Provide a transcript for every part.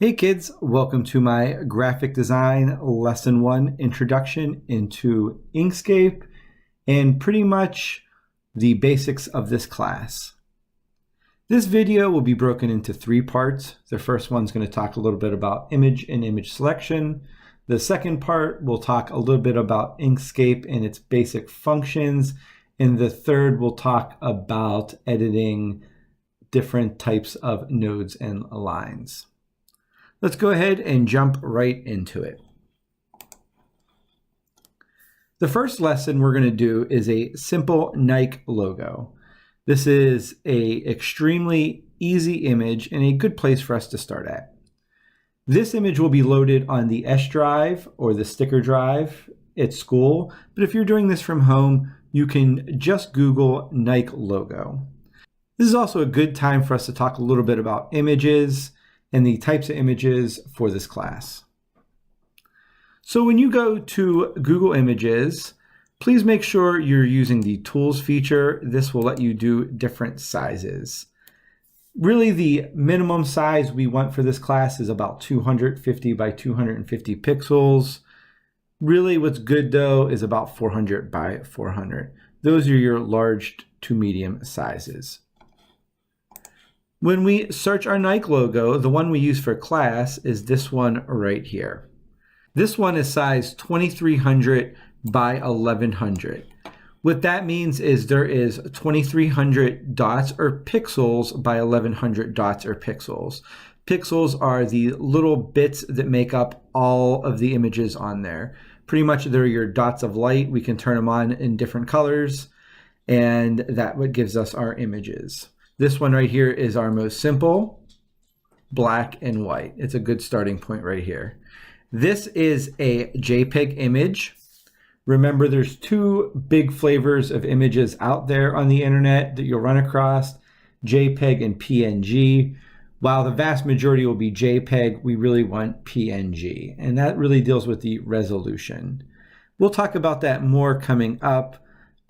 Hey kids, welcome to my graphic design lesson 1 introduction into Inkscape and pretty much the basics of this class. This video will be broken into 3 parts. The first one's going to talk a little bit about image and image selection. The second part will talk a little bit about Inkscape and its basic functions. And the third will talk about editing different types of nodes and lines. Let's go ahead and jump right into it. The first lesson we're going to do is a simple Nike logo. This is an extremely easy image and a good place for us to start at. This image will be loaded on the S drive or the sticker drive at school, but if you're doing this from home, you can just Google Nike logo. This is also a good time for us to talk a little bit about images and the types of images for this class. So when you go to Google Images, please make sure you're using the Tools feature. This will let you do different sizes. Really, the minimum size we want for this class is about 250 by 250 pixels. Really, what's good though is about 400 by 400. Those are your large to medium sizes. When we search our Nike logo, the one we use for class is this one right here. This one is size 2300 by 1100. What that means is there is 2300 dots or pixels by 1100 dots or pixels. Pixels are the little bits that make up all of the images on there. Pretty much they're your dots of light. We can turn them on in different colors, and that what gives us our images. This one right here is our most simple, black and white. It's a good starting point right here. This is a JPEG image. Remember, there's 2 big flavors of images out there on the internet that you'll run across, JPEG and PNG. While the vast majority will be JPEG, we really want PNG, and that really deals with the resolution. We'll talk about that more coming up.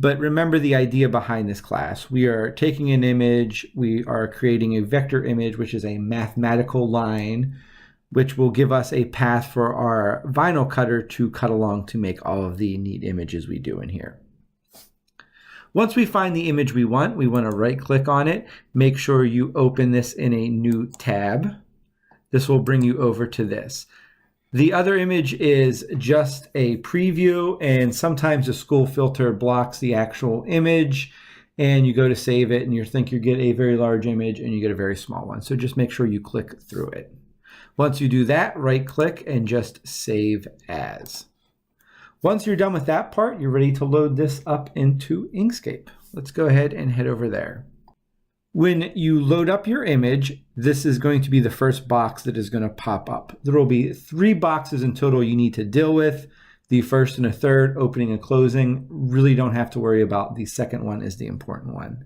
But remember the idea behind this class. We are taking an image, we are creating a vector image, which is a mathematical line, which will give us a path for our vinyl cutter to cut along to make all of the neat images we do in here. Once we find the image we want to right click on it. Make sure you open this in a new tab. This will bring you over to this. The other image is just a preview, and sometimes the school filter blocks the actual image, and you go to save it and you think you get a very large image and you get a very small one. So just make sure you click through it. Once you do that, right click and just save as. Once you're done with that part, you're ready to load this up into Inkscape. Let's go ahead and head over there. When you load up your image, this is going to be the first box that is going to pop up. There will be 3 boxes in total you need to deal with. The first and the third, opening and closing, really don't have to worry about. The second one is the important one.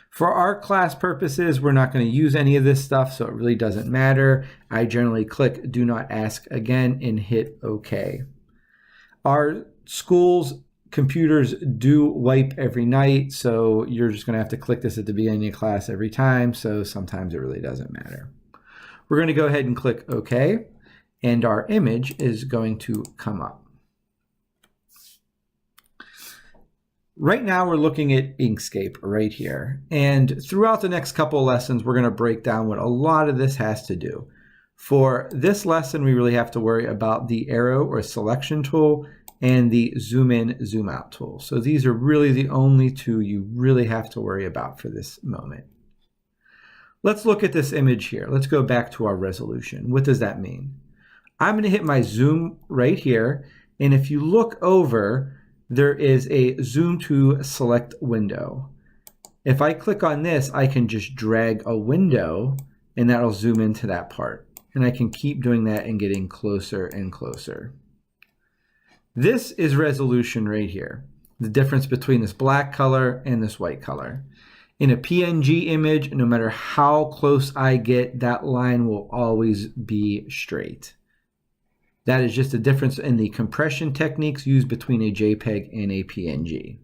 For our class purposes, we're not going to use any of this stuff, so it really doesn't matter. I generally click Do Not Ask Again and hit OK. Our school's computers do wipe every night, so you're just going to have to click this at the beginning of class every time, so sometimes it really doesn't matter. We're going to go ahead and click OK, and our image is going to come up. Right now we're looking at Inkscape right here, and throughout the next couple of lessons we're going to break down what a lot of this has to do. For this lesson we really have to worry about the arrow or selection tool and the zoom in, zoom out tool. So these are really the only 2 you really have to worry about for this moment. Let's look at this image here. Let's go back to our resolution. What does that mean? I'm going to hit my zoom right here, and if you look over, there is a zoom to select window. If I click on this, I can just drag a window and that'll zoom into that part. And I can keep doing that and getting closer and closer. This is resolution right here, the difference between this black color and this white color. In a PNG image, no matter how close I get, that line will always be straight. That is just a difference in the compression techniques used between a JPEG and a PNG.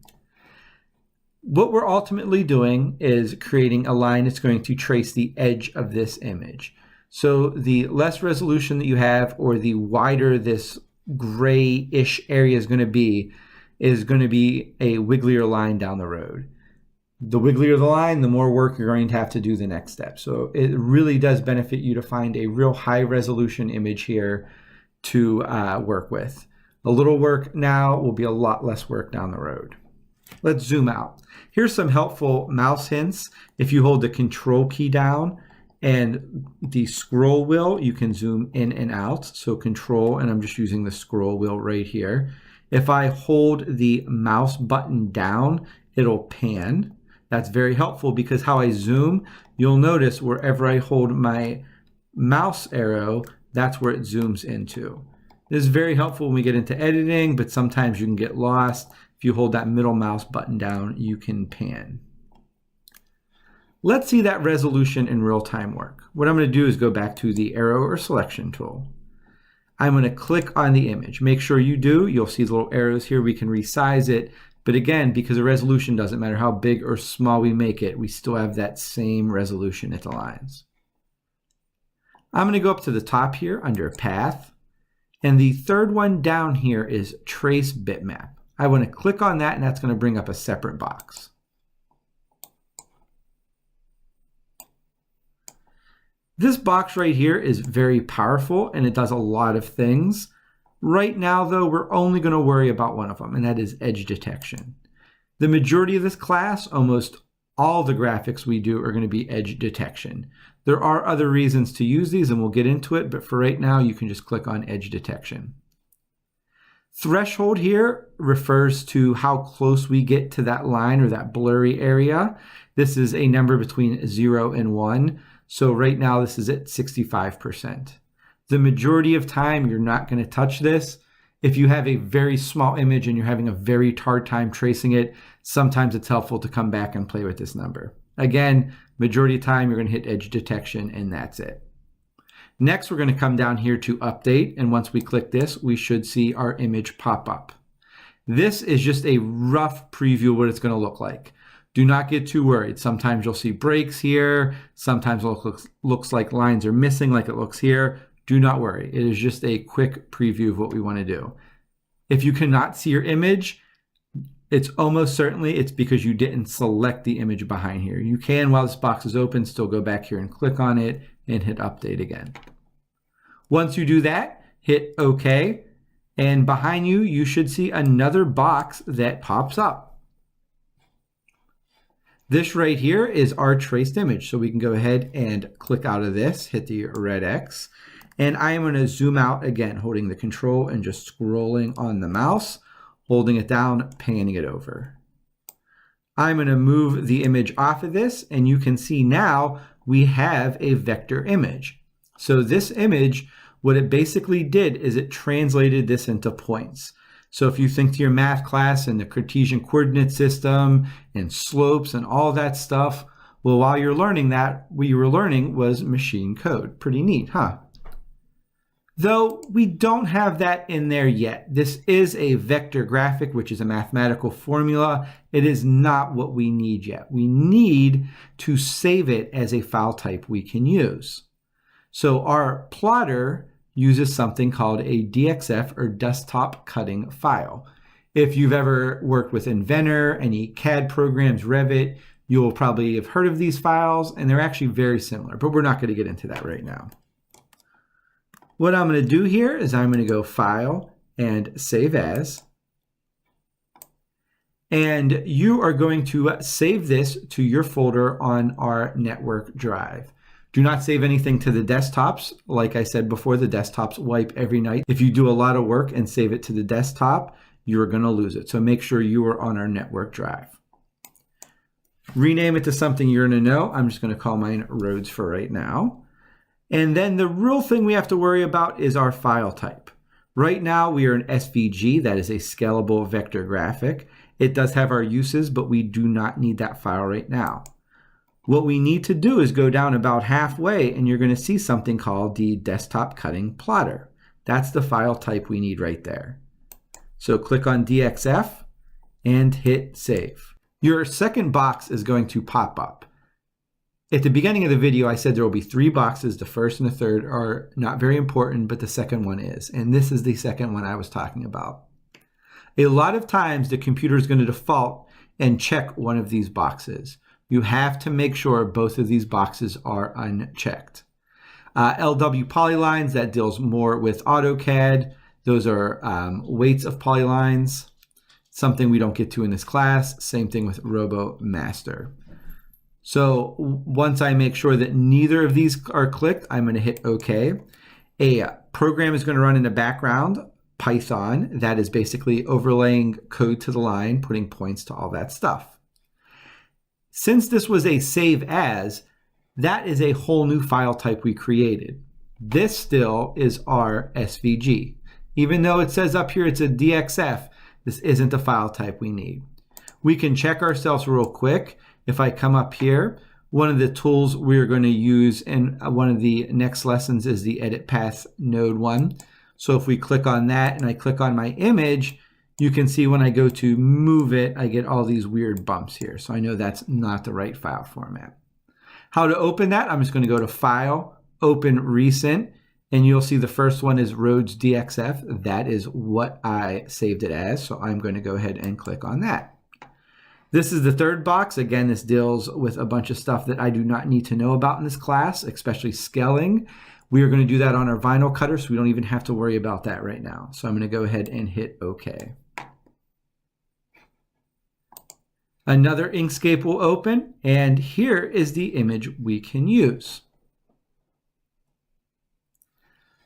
What we're ultimately doing is creating a line that's going to trace the edge of this image. So the less resolution that you have, or the wider this grayish area is going to be a wigglier line down the road. The wigglier the line, the more work you're going to have to do the next step. So it really does benefit you to find a real high resolution image here to work with. A little work now will be a lot less work down the road. Let's zoom out. Here's some helpful mouse hints. If you hold the control key down and the scroll wheel, you can zoom in and out. So control, and I'm just using the scroll wheel right here. If I hold the mouse button down, it'll pan. That's very helpful because how I zoom, you'll notice wherever I hold my mouse arrow, that's where it zooms into. This is very helpful when we get into editing, but sometimes you can get lost. If you hold that middle mouse button down, you can pan. Let's see that resolution in real-time work. What I'm going to do is go back to the arrow or selection tool. I'm going to click on the image. Make sure you do. You'll see the little arrows here. We can resize it. But again, because the resolution doesn't matter how big or small we make it, we still have that same resolution at the lines. I'm going to go up to the top here under Path. And the third one down here is Trace Bitmap. I want to click on that, and that's going to bring up a separate box. This box right here is very powerful, and it does a lot of things. Right now, though, we're only going to worry about one of them, and that is edge detection. The majority of this class, almost all the graphics we do are going to be edge detection. There are other reasons to use these, and we'll get into it, but for right now, you can just click on edge detection. Threshold here refers to how close we get to that line or that blurry area. This is a number between 0 and 1. So right now, this is at 65%. The majority of time, you're not going to touch this. If you have a very small image and you're having a very hard time tracing it, sometimes it's helpful to come back and play with this number. Again, majority of time, you're going to hit edge detection, and that's it. Next, we're going to come down here to update. And once we click this, we should see our image pop up. This is just a rough preview of what it's going to look like. Do not get too worried. Sometimes you'll see breaks here. Sometimes it looks like lines are missing like it looks here. Do not worry. It is just a quick preview of what we want to do. If you cannot see your image, it's almost certainly it's because you didn't select the image behind here. You can, while this box is open, still go back here and click on it and hit update again. Once you do that, hit OK. And behind you, you should see another box that pops up. This right here is our traced image. So we can go ahead and click out of this, hit the red X. And I am going to zoom out again, holding the control and just scrolling on the mouse, holding it down, panning it over. I'm going to move the image off of this, and you can see now we have a vector image. So this image, what it basically did is it translated this into points. So if you think to your math class and the Cartesian coordinate system and slopes and all that stuff, well, while you're learning that, what you were learning was machine code. Pretty neat, huh? Though we don't have that in there yet. This is a vector graphic, which is a mathematical formula. It is not what we need yet. We need to save it as a file type we can use. So our plotter uses something called a DXF, or desktop cutting file. If you've ever worked with Inventor, any CAD programs, Revit, you'll probably have heard of these files, and they're actually very similar, but we're not going to get into that right now. What I'm going to do here is I'm going to go File and Save As. And you are going to save this to your folder on our network drive. Do not save anything to the desktops. Like I said before, the desktops wipe every night. If you do a lot of work and save it to the desktop, you're going to lose it. So make sure you are on our network drive. Rename it to something you're going to know. I'm just going to call mine Roads for right now. And then the real thing we have to worry about is our file type. Right now, we are an SVG, that is a scalable vector graphic. It does have our uses, but we do not need that file right now. What we need to do is go down about halfway, and you're going to see something called the desktop cutting plotter. That's the file type we need right there. So click on DXF and hit Save. Your second box is going to pop up. At the beginning of the video, I said there will be 3 boxes. The first and the third are not very important, but the second one is. And this is the second one I was talking about. A lot of times the computer is going to default and check one of these boxes. You have to make sure both of these boxes are unchecked. LW polylines, that deals more with AutoCAD. Those are weights of polylines, something we don't get to in this class. Same thing with RoboMaster. So once I make sure that neither of these are clicked, I'm going to hit OK. A program is going to run in the background, Python, that is basically overlaying code to the line, putting points to all that stuff. Since this was a save as, that is a whole new file type we created. This still is our SVG. Even though it says up here it's a DXF, this isn't the file type we need. We can check ourselves real quick. If I come up here, one of the tools we're going to use in one of the next lessons is the Edit Path Node one. So if we click on that and I click on my image, you can see when I go to move it, I get all these weird bumps here. So I know that's not the right file format. How to open that? I'm just going to go to File, Open Recent, and you'll see the first one is Rhodes DXF. That is what I saved it as. So I'm going to go ahead and click on that. This is the third box. Again, this deals with a bunch of stuff that I do not need to know about in this class, especially scaling. We are going to do that on our vinyl cutter, so we don't even have to worry about that right now. So I'm going to go ahead and hit OK. Another Inkscape will open, and here is the image we can use.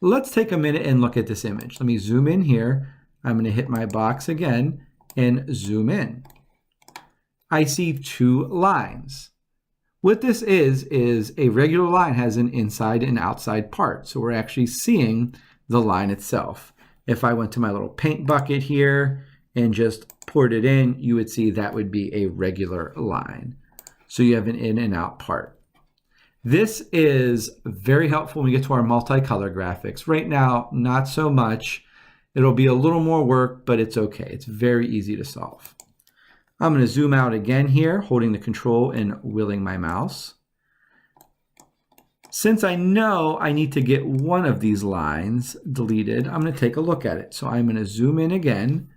Let's take a minute and look at this image. Let me zoom in here. I'm going to hit my box again and zoom in. I see 2 lines. What this is a regular line has an inside and outside part. So we're actually seeing the line itself. If I went to my little paint bucket here and just poured it in, you would see that would be a regular line. So you have an in and out part. This is very helpful when we get to our multicolor graphics. Right now, not so much. It'll be a little more work, but it's okay. It's very easy to solve. I'm going to zoom out again here, holding the control and wheeling my mouse. Since I know I need to get one of these lines deleted, I'm going to take a look at it. So I'm going to zoom in again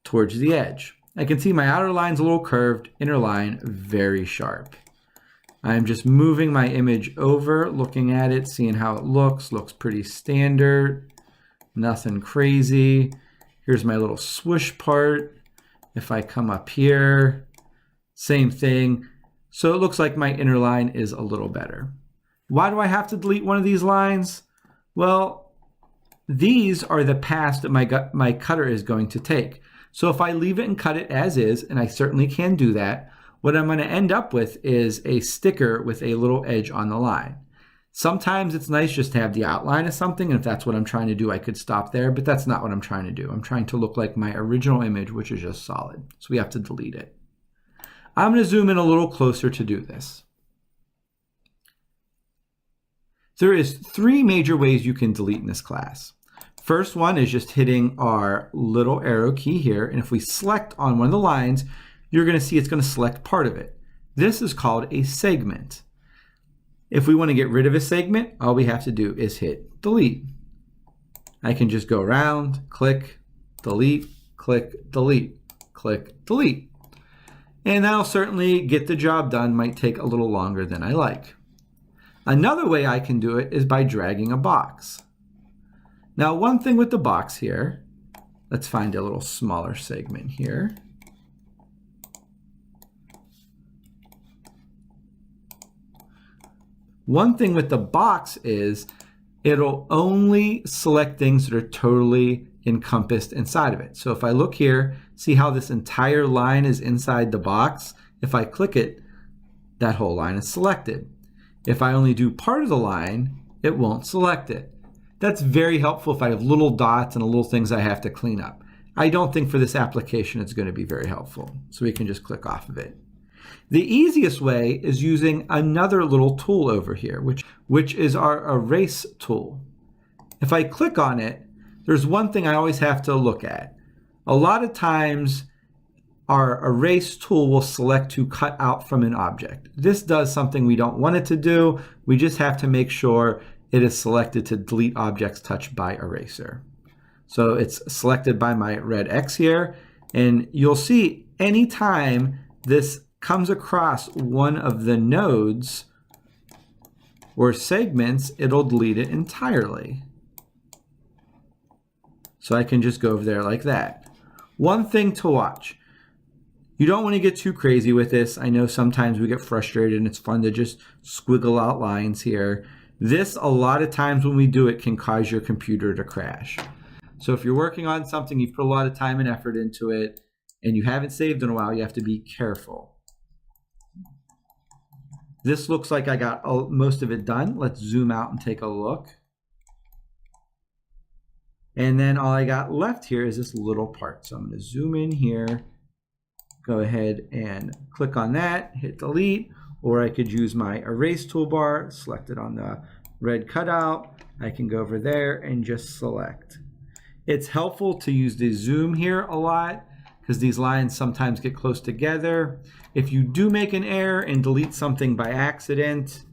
towards the edge. I can see my outer line's a little curved, inner line very sharp. I'm just moving my image over, looking at it, seeing how it looks pretty standard, nothing crazy. Here's my little swoosh part. If I come up here, same thing. So it looks like my inner line is a little better. Why do I have to delete one of these lines? Well, these are the paths that my cutter is going to take. So if I leave it and cut it as is, and I certainly can do that, what I'm going to end up with is a sticker with a little edge on the line. Sometimes it's nice just to have the outline of something, and if that's what I'm trying to do, I could stop there, but that's not what I'm trying to do. I'm trying to look like my original image, which is just solid. So we have to delete it. I'm going to zoom in a little closer to do this. There is 3 major ways you can delete in this class. First one is just hitting our little arrow key here, and if we select on one of the lines, you're going to see it's going to select part of it. This is called a segment. If we want to get rid of a segment, all we have to do is hit delete. I can just go around, click, delete, click, delete, click, delete. And that'll certainly get the job done. Might take a little longer than I like. Another way I can do it is by dragging a box. Now, one thing with the box here, let's find a little smaller segment here. One thing with the box is it'll only select things that are totally encompassed inside of it. So if I look here, see how this entire line is inside the box? If I click it, that whole line is selected. If I only do part of the line, it won't select it. That's very helpful if I have little dots and little things I have to clean up. I don't think for this application it's going to be very helpful. So we can just click off of it. The easiest way is using another little tool over here, which is our erase tool. If I click on it, there's one thing I always have to look at. A lot of times our erase tool will select to cut out from an object. This does something we don't want it to do. We just have to make sure it is selected to delete objects touched by eraser. So it's selected by my red X here, and you'll see anytime this comes across one of the nodes or segments, it'll delete it entirely. So I can just go over there like that. One thing to watch. You don't want to get too crazy with this. I know sometimes we get frustrated and it's fun to just squiggle out lines here. This, a lot of times when we do it, can cause your computer to crash. So if you're working on something, you've put a lot of time and effort into it, and you haven't saved in a while, you have to be careful. This looks like I got most of it done. Let's zoom out and take a look. And then all I got left here is this little part. So I'm going to zoom in here, go ahead and click on that, hit delete, or I could use my erase toolbar, select it on the red cutout. I can go over there and just select. It's helpful to use the zoom here a lot because these lines sometimes get close together. If you do make an error and delete something by accident,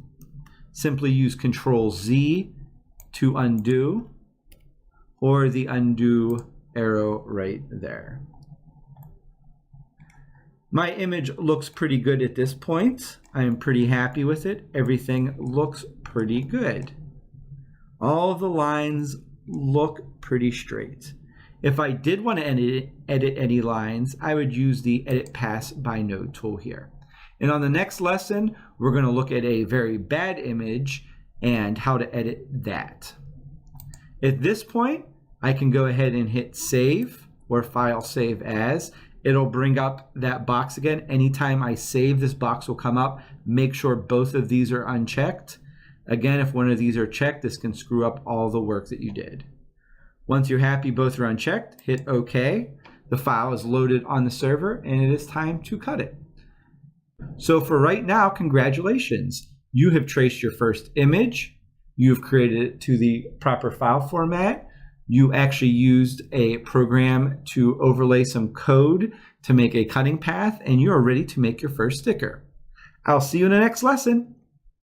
simply use Control-Z to undo, or the undo arrow right there. My image looks pretty good at this point. I am pretty happy with it. Everything looks pretty good. All of the lines look pretty straight. If I did want to edit any lines, I would use the Edit Pass by Node tool here. And on the next lesson, we're going to look at a very bad image and how to edit that. At this point, I can go ahead and hit Save or File Save As. It'll bring up that box again. Anytime I save, this box will come up. Make sure both of these are unchecked. Again, if one of these are checked, this can screw up all the work that you did. Once you're happy both are unchecked, hit OK. The file is loaded on the server, and it is time to cut it. So for right now, congratulations. You have traced your first image. You've created it to the proper file format. You actually used a program to overlay some code to make a cutting path, and you are ready to make your first sticker. I'll see you in the next lesson.